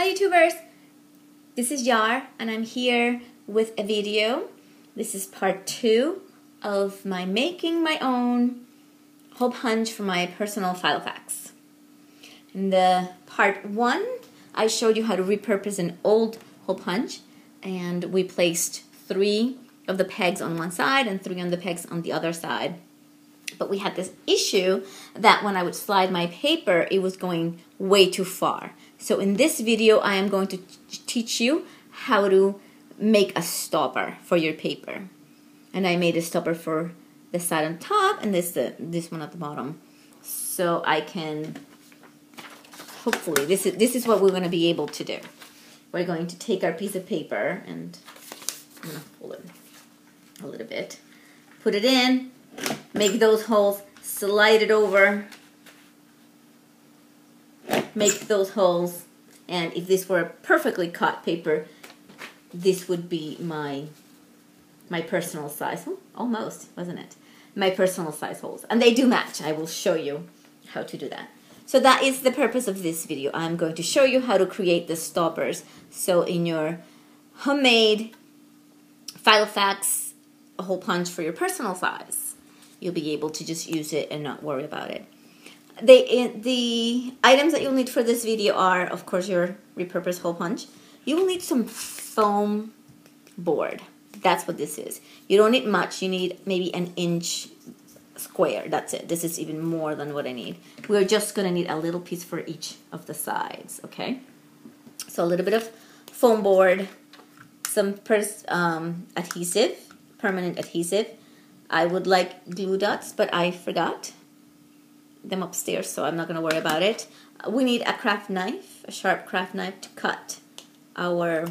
Hi YouTubers, this is Yar and I'm here with a video. This is part 2 of my making my own hole punch for my personal Filofax. In the part 1, I showed you how to repurpose an old hole punch, and we placed 3 of the pegs on one side and 3 on the pegs on the other side. But we had this issue that when I would slide my paper, it was going way too far. So in this video, I am going to teach you how to make a stopper for your paper. And I made a stopper for the side on top and this one at the bottom. So I can, hopefully, this is what we're going to be able to do. We're going to take our piece of paper and I'm going to pull it a little bit. Put it in, make those holes, slide it over, make those holes, and if this were a perfectly cut paper, this would be my personal size. Oh, almost, wasn't it? My personal size holes. And they do match. I will show you how to do that. So that is the purpose of this video. I'm going to show you how to create the stoppers. So in your homemade Filofax hole punch for your personal size, you'll be able to just use it and not worry about it. The items that you'll need for this video are, of course, your repurposed hole punch. You will need some foam board. That's what this is. You don't need much. You need maybe an inch square. That's it. This is even more than what I need. We're just going to need a little piece for each of the sides, okay? So a little bit of foam board, some adhesive, permanent adhesive. I would like glue dots, but I forgot them upstairs, so I'm not going to worry about it. We need a craft knife, a sharp craft knife to cut our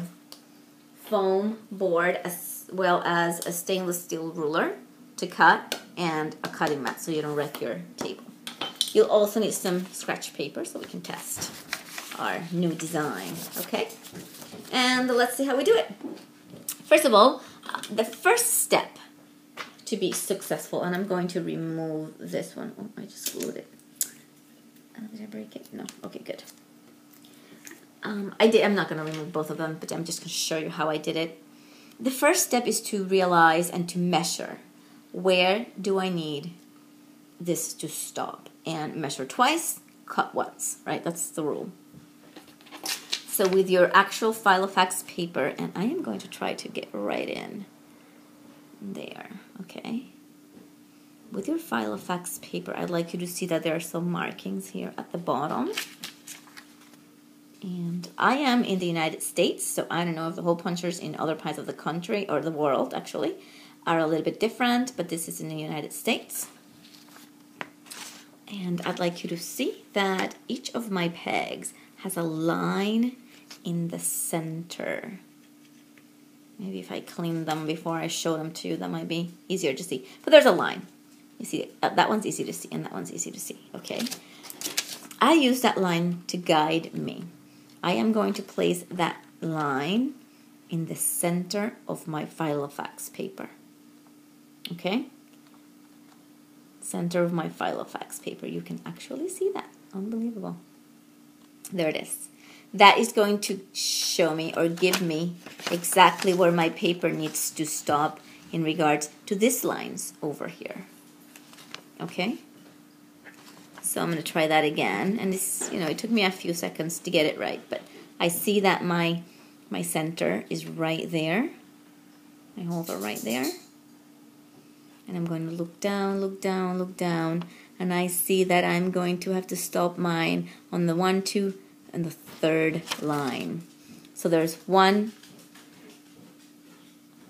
foam board, as well as a stainless steel ruler to cut, and a cutting mat so you don't wreck your table. You'll also need some scratch paper so we can test our new design, okay? And let's see how we do it. First of all, the first step to be successful, and I'm going to remove this one. Oh, I just glued it. Did I break it? No. Okay, good. I'm not going to remove both of them, but I'm just going to show you how I did it. The first step is to realize and to measure. Where do I need this to stop? And measure twice, cut once, right? That's the rule. So with your actual Filofax paper, and I am going to try to get right in there, okay? With your Filofax paper, I'd like you to see that there are some markings here at the bottom. And I am in the United States, so I don't know if the hole punchers in other parts of the country, or the world actually, are a little bit different, but this is in the United States. And I'd like you to see that each of my pegs has a line in the center. Maybe if I clean them before I show them to you, that might be easier to see. But there's a line. You see, that one's easy to see, and that one's easy to see, okay? I use that line to guide me. I am going to place that line in the center of my Filofax paper, okay? Center of my Filofax paper. You can actually see that. Unbelievable. There it is. That is going to show me or give me exactly where my paper needs to stop in regards to these lines over here. Okay? So I'm going to try that again. And this, you know, it took me a few seconds to get it right, but I see that my center is right there. My holes are right there. And I'm going to look down, look down, look down, and I see that I'm going to have to stop mine on the 1, 2, and the 3rd line. So there's 1,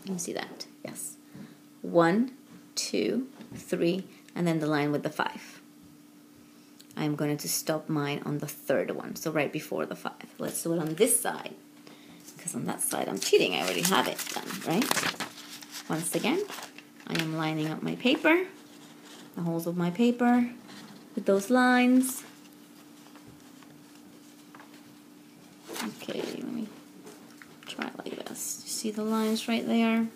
let me see that, yes. 1, 2, 3, and then the line with the 5. I'm going to stop mine on the 3rd one, so right before the 5. Let's do it on this side, because on that side I'm cheating, I already have it done, right? Once again, I am lining up my paper, the holes of my paper with those lines. Okay, let me try it like this. You see the lines right there?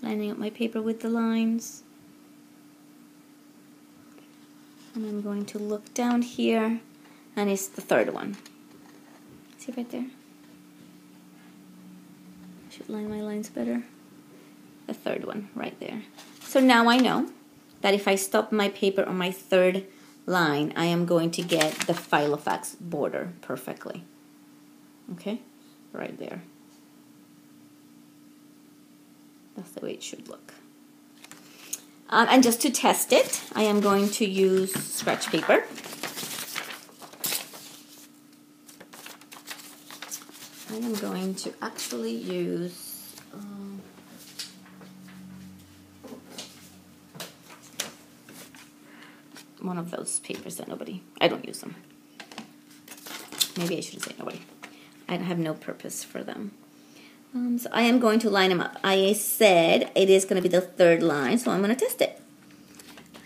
Lining up my paper with the lines. And I'm going to look down here, and it's the third one. See right there? I should line my lines better. The third one right there. So now I know that if I stop my paper on my third line, I am going to get the Filofax border perfectly. Okay? Right there. That's the way it should look. And just to test it, I am going to use scratch paper. I am going to actually use one of those papers that I don't use them. Maybe I shouldn't say nobody. I have no purpose for them. So I am going to line them up. I said it is going to be the third line, so I'm going to test it.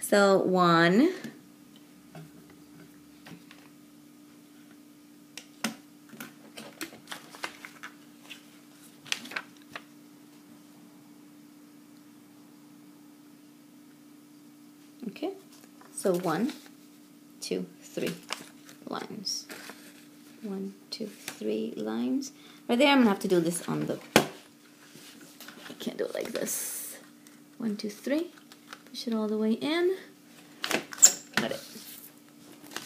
So 1, okay, so 1, 2, 3 lines. 1, 2, 3 lines. Right there, I'm going to have to do this on the... I can't do it like this. 1, 2, 3. Push it all the way in. Cut it.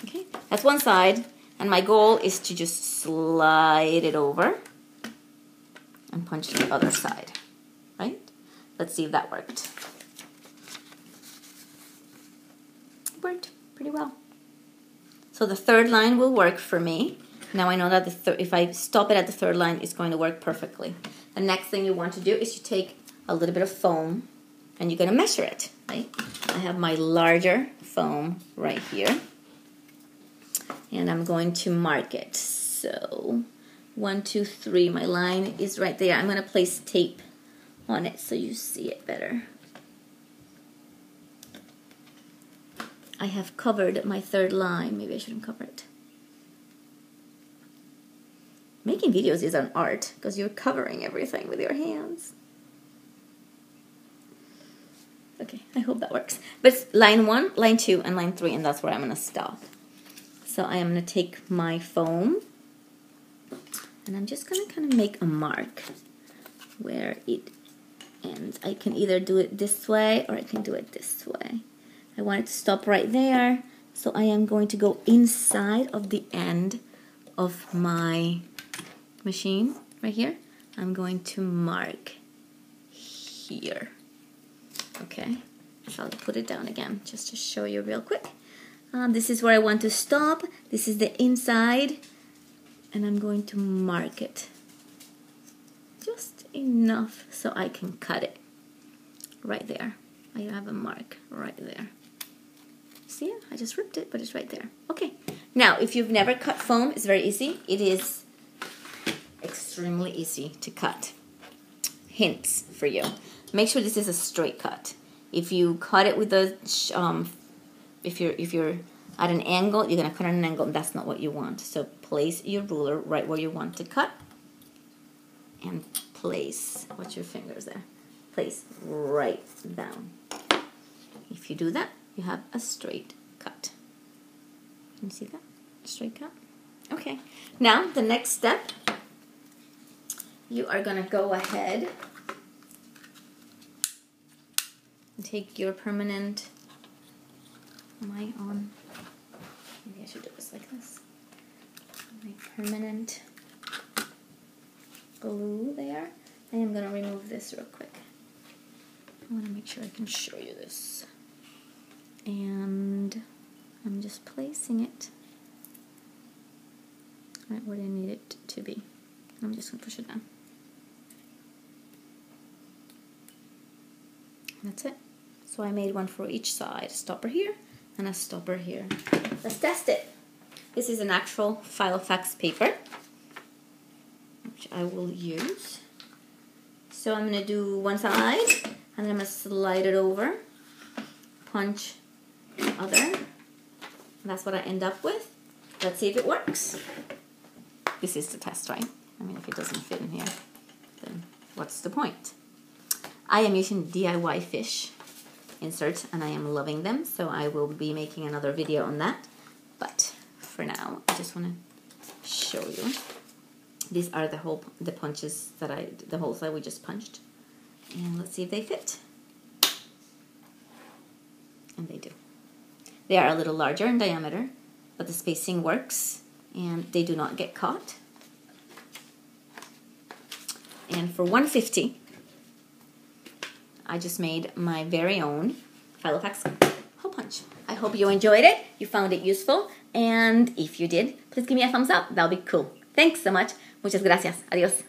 Okay, that's one side. And my goal is to just slide it over and punch the other side. Right? Let's see if that worked. It worked pretty well. So the third line will work for me. Now I know that if I stop it at the third line, it's going to work perfectly. The next thing you want to do is you take a little bit of foam and you're going to measure it, right? I have my larger foam right here. And I'm going to mark it. So 1, 2, 3, my line is right there. I'm going to place tape on it so you see it better. I have covered my third line. Maybe I shouldn't cover it. Making videos is an art because you're covering everything with your hands. Okay, I hope that works. But it's line 1, line 2, and line 3, and that's where I'm going to stop. So I am going to take my foam, and I'm just going to kind of make a mark where it ends. I can either do it this way or I can do it this way. I want it to stop right there, so I am going to go inside of the end of my machine right here. I'm going to mark here. Okay, so I'll put it down again just to show you real quick. This is where I want to stop. This is the inside, and I'm going to mark it just enough so I can cut it right there. I have a mark right there. See it? I just ripped it, but it's right there. Okay, now if you've never cut foam, it's very easy. It is extremely easy to cut. Hints for you. Make sure this is a straight cut. If you cut it with the, if you're at an angle, you're gonna cut at an angle, and that's not what you want. So place your ruler right where you want to cut, and place, watch your fingers there, place right down. If you do that, you have a straight cut. Can you see that? Straight cut? Okay. Now, the next step, you are gonna go ahead and take your permanent, maybe I should do this like this. My permanent glue there. I am going to remove this real quick. I want to make sure I can show you this. And I'm just placing it right where I need it to be. I'm just going to push it down. That's it. So I made one for each side. A stopper here and a stopper here. Let's test it. This is an actual Filofax paper, which I will use. So I'm going to do one side, and then I'm going to slide it over, punch the other. And that's what I end up with. Let's see if it works. This is the test, right? I mean, if it doesn't fit in here, then what's the point? I am using DIY fish inserts, and I am loving them, so I will be making another video on that. But for now, I just want to show you. These are the punches the holes that we just punched, and let's see if they fit. And they do. They are a little larger in diameter, but the spacing works, and they do not get caught. And for $1.50, I just made my very own Filofax hole punch. I hope you enjoyed it, you found it useful, and if you did, please give me a thumbs up. That'll be cool. Thanks so much. Muchas gracias. Adiós.